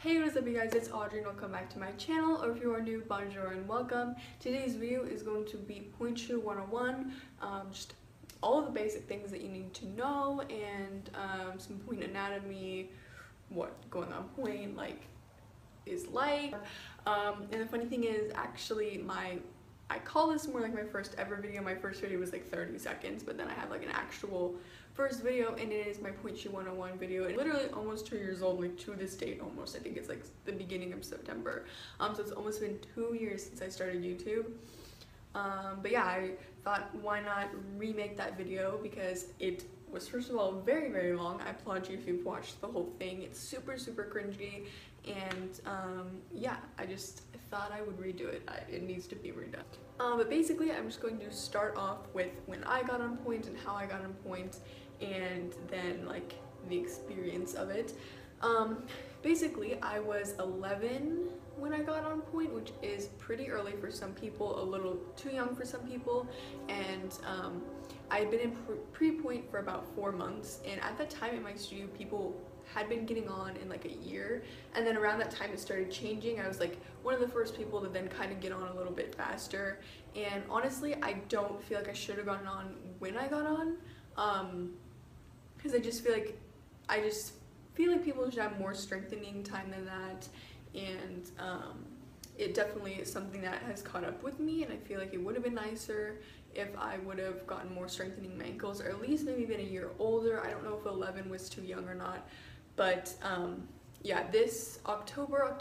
Hey, what is up you guys, it's Audrey and welcome back to my channel, or if you are new, bonjour and welcome. Today's video is going to be Pointe 101, just all of the basic things that you need to know, and some Pointe anatomy, what going on Pointe is like. And the funny thing is, actually I call this more like my first ever video. My first video was like 30 seconds, but then I have like an actual first video, and it is my Pointe 101 video. It's literally almost 2 years old, like to this date almost. I think it's like the beginning of September. So it's almost been 2 years since I started YouTube. But yeah, I thought why not remake that video, because it was first of all very, very long. I applaud you if you've watched the whole thing. It's super, super cringy, and yeah, I just thought I would redo it. It needs to be redone. But basically, I'm just going to start off with when I got on Pointe and how I got on Pointe, and then like the experience of it. Basically, I was 11 when I got on Pointe, which is pretty early for some people, a little too young for some people, and I had been in pre-Pointe for about 4 months, and at that time in my studio, people had been getting on in like a year, and then around that time it started changing. I was like one of the first people to then kind of get on a little bit faster, and honestly I don't feel like I should have gotten on when I got on, because I just feel like people should have more strengthening time than that, and it definitely is something that has caught up with me, and I feel like it would have been nicer if I would have gotten more strengthening in my ankles, or at least maybe been a year older. I don't know if 11 was too young or not, but yeah, this October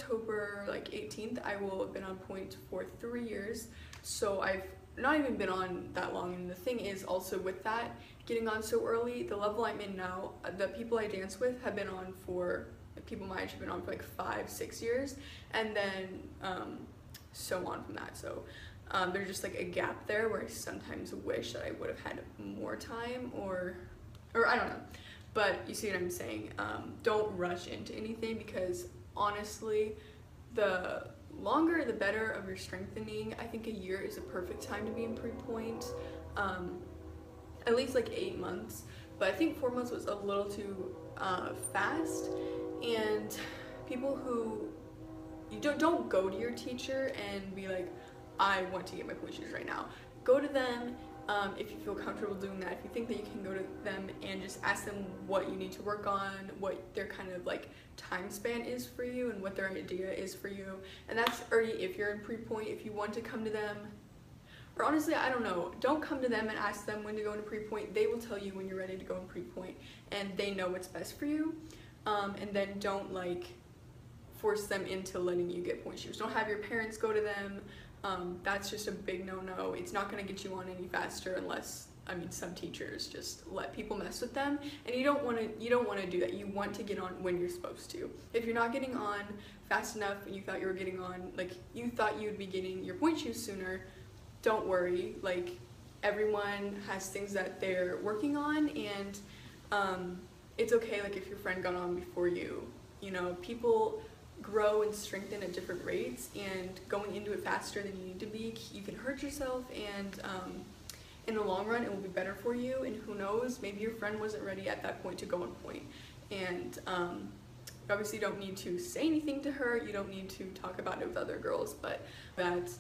like 18th, I will have been on Pointe for 3 years, so I've not even been on that long. And the thing is also with that, getting on so early, the level I'm in now, the people I dance with have been on for, people my age have been on for like 5-6 years, and then so on from that. So there's just like a gap there where I sometimes wish that I would have had more time, or I don't know, but you see what I'm saying. Don't rush into anything, because honestly, the longer the better of your strengthening. I think a year is a perfect time to be in pre-Pointe, at least like 8 months, but I think 4 months was a little too fast. And people who, you don't go to your teacher and be like, I want to get my Pointe shoes right now. Go to them if you feel comfortable doing that. If you think that you can go to them and just ask them what you need to work on, what their kind of like time span is for you, and what their idea is for you. And that's already if you're in pre-Pointe. If you want to come to them, or honestly, I don't know, don't come to them and ask them when to go into pre-Pointe. They will tell you when you're ready to go in pre-Pointe, and they know what's best for you. And then don't like force them into letting you get Pointe shoes. Don't have your parents go to them. That's just a big no-no. It's not going to get you on any faster unless, I mean, some teachers just let people mess with them, and you don't want to do that. You want to get on when you're supposed to. If you're not getting on fast enough and you thought you were getting on, like you thought you'd be getting your Pointe shoes sooner, don't worry. Like, everyone has things that they're working on, and it's okay like if your friend got on before you. You know, people grow and strengthen at different rates, and going into it faster than you need to be, you can hurt yourself, and in the long run it will be better for you. And who knows, maybe your friend wasn't ready at that point to go on Pointe, and you obviously don't need to say anything to her, you don't need to talk about it with other girls, but that,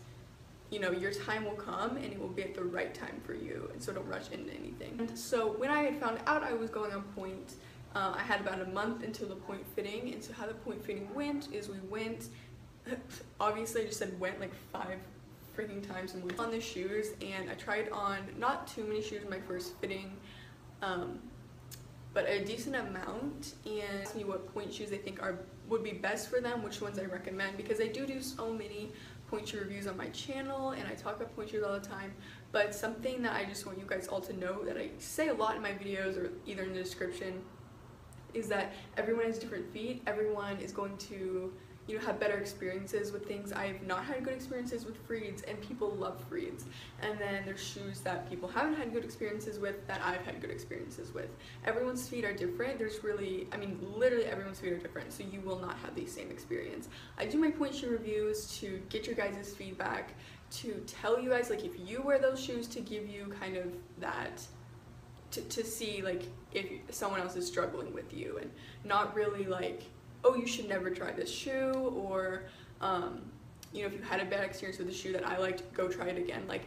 you know, your time will come and it will be at the right time for you, and so don't rush into anything. And so when I had found out I was going on Pointe, I had about a month until the Pointe fitting, and so how the Pointe fitting went is we went, obviously I just said went like 5 freaking times, and went on the shoes, and I tried on not too many shoes in my first fitting, but a decent amount, and asked me what Pointe shoes they think would be best for them, which ones I recommend, because I do so many Pointe shoe reviews on my channel, and I talk about Pointe shoes all the time. But something that I just want you guys all to know, that I say a lot in my videos or either in the description, is that everyone has different feet. Everyone is going to, you know, have better experiences with things. I've not had good experiences with Freeds, and people love Freeds. And then there's shoes that people haven't had good experiences with that I've had good experiences with. Everyone's feet are different. There's really, I mean, literally everyone's feet are different, so you will not have the same experience. I do my Pointe shoe reviews to get your guys' feedback, to tell you guys like if you wear those shoes, to give you kind of that, to see like if someone else is struggling with you, and not really like oh, you should never try this shoe, or you know, if you had a bad experience with a shoe that I liked, go try it again. Like,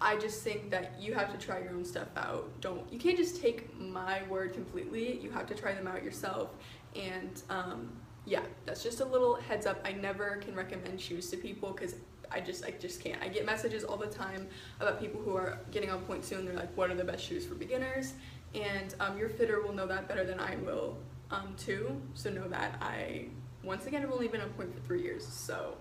I just think that you have to try your own stuff out. You can't just take my word completely. You have to try them out yourself. And yeah, that's just a little heads up. I never can recommend shoes to people because I just can't. I get messages all the time about people who are getting on Pointe soon. They're like, what are the best shoes for beginners? And your fitter will know that better than I will too. So know that once again, I've only been on Pointe for 3 years. So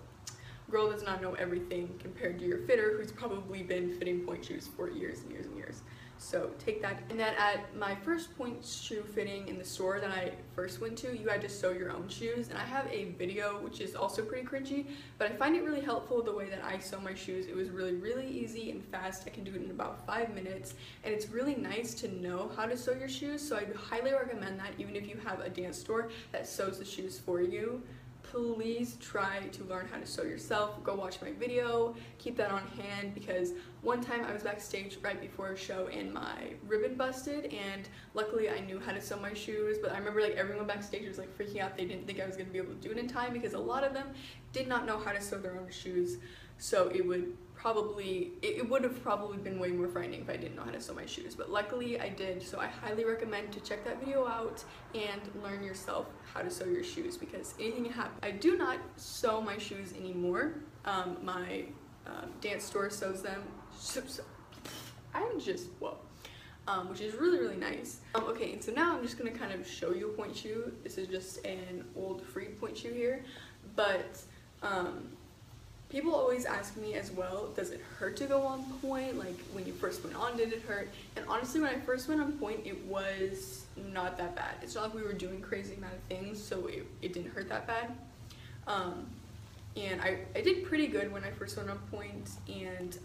girl does not know everything compared to your fitter who's probably been fitting Pointe shoes for years and years and years. So take that. And then at my first Pointe shoe fitting in the store that I first went to, you had to sew your own shoes. And I have a video which is also pretty cringy, but I find it really helpful the way that I sew my shoes. It was really, really easy and fast. I can do it in about 5 minutes. And it's really nice to know how to sew your shoes. So I highly recommend that, even if you have a dance store that sews the shoes for you. Please try to learn how to sew yourself. Go watch my video, keep that on hand, because one time I was backstage right before a show and my ribbon busted, and luckily I knew how to sew my shoes. But I remember like everyone backstage was like freaking out. They didn't think I was going to be able to do it in time because a lot of them did not know how to sew their own shoes. So it would have probably been way more frightening if I didn't know how to sew my shoes, but luckily I did. So I highly recommend to check that video out and learn yourself how to sew your shoes, because anything can happen. I do not sew my shoes anymore. My dance store sews them. I'm just, whoa. Which is really, really nice. Okay, and so now I'm just gonna kind of show you a Pointe shoe. This is just an old free Pointe shoe here, but people always ask me as well, does it hurt to go on Pointe? Like, when you first went on, did it hurt? And honestly, when I first went on Pointe, it was not that bad. It's not like we were doing crazy amount of things, so it didn't hurt that bad. And I did pretty good when I first went on Pointe, and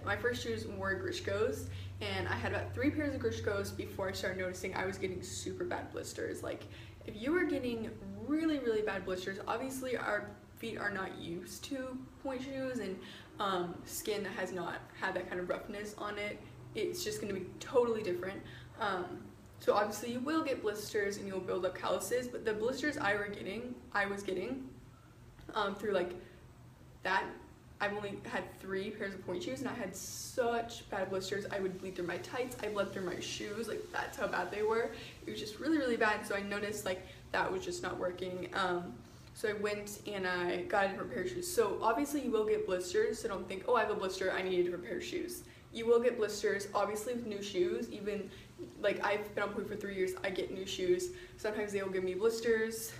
my first shoes were Grishkos, and I had about 3 pairs of Grishkos before I started noticing I was getting super bad blisters. Like, if you are getting really, really bad blisters, obviously our feet are not used to Pointe shoes, and skin that has not had that kind of roughness on it, it's just going to be totally different. So obviously you will get blisters and you'll build up calluses, but the blisters I was getting through like that, I've only had 3 pairs of Pointe shoes, and I had such bad blisters. I would bleed through my tights, I bled through my shoes, like that's how bad they were. It was just really, really bad. So I noticed like that was just not working. So I went and I got a different pair of shoes. So obviously you will get blisters, so don't think, oh, I have a blister, I need a different pair of shoes. You will get blisters, obviously, with new shoes. Even, like, I've been on Pointe for 3 years, I get new shoes. Sometimes they will give me blisters,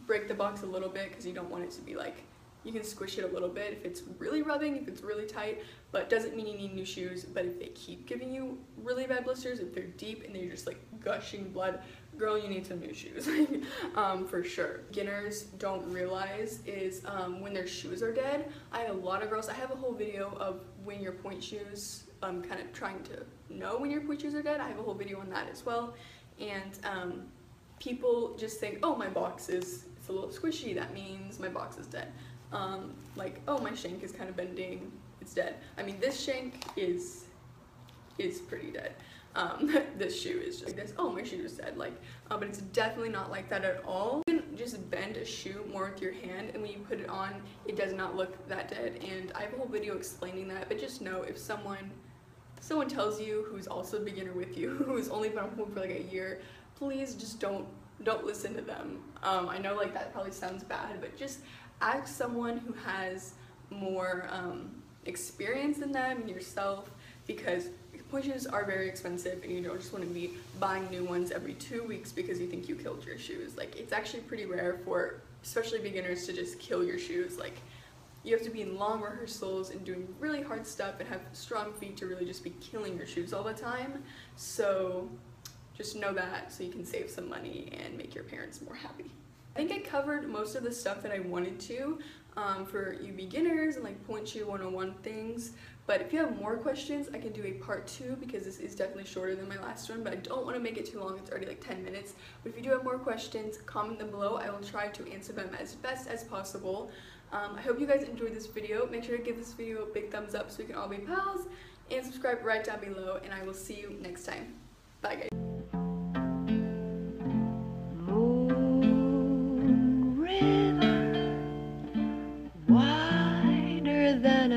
break the box a little bit, because you don't want it to be like, you can squish it a little bit if it's really rubbing, if it's really tight, but doesn't mean you need new shoes. But if they keep giving you really bad blisters, if they're deep and they're just like gushing blood, girl, you need some new shoes. For sure. Beginners don't realize is when their shoes are dead. I have a lot of girls, I have a whole video of when your Pointe shoes, kind of trying to know when your Pointe shoes are dead. I have a whole video on that as well. And people just think, oh, my box it's a little squishy, that means my box is dead. Like, oh, my shank is kind of bending, it's dead. I mean, this shank is pretty dead. This shoe is just like this, oh, my shoe is dead, like, but it's definitely not like that at all. You can just bend a shoe more with your hand, and when you put it on, it does not look that dead. And I have a whole video explaining that, but just know, if someone tells you, who's also a beginner with you, who's only been on Pointe for like a year, please just don't listen to them. I know like that probably sounds bad, but just ask someone who has more experience than them and yourself, because Pointe shoes are very expensive, and you don't just want to be buying new ones every 2 weeks because you think you killed your shoes. Like, it's actually pretty rare for especially beginners to just kill your shoes. Like, you have to be in long rehearsals and doing really hard stuff and have strong feet to really just be killing your shoes all the time. So just know that, so you can save some money and make your parents more happy. I think I covered most of the stuff that I wanted to for you beginners and like Pointe shoe 101 things. But if you have more questions, I can do a part 2, because this is definitely shorter than my last one, but I don't want to make it too long. It's already like 10 minutes. But if you do have more questions, comment them below. I will try to answer them as best as possible. I hope you guys enjoyed this video. Make sure to give this video a big thumbs up so we can all be pals, and subscribe right down below, and I will see you next time. Bye, guys. than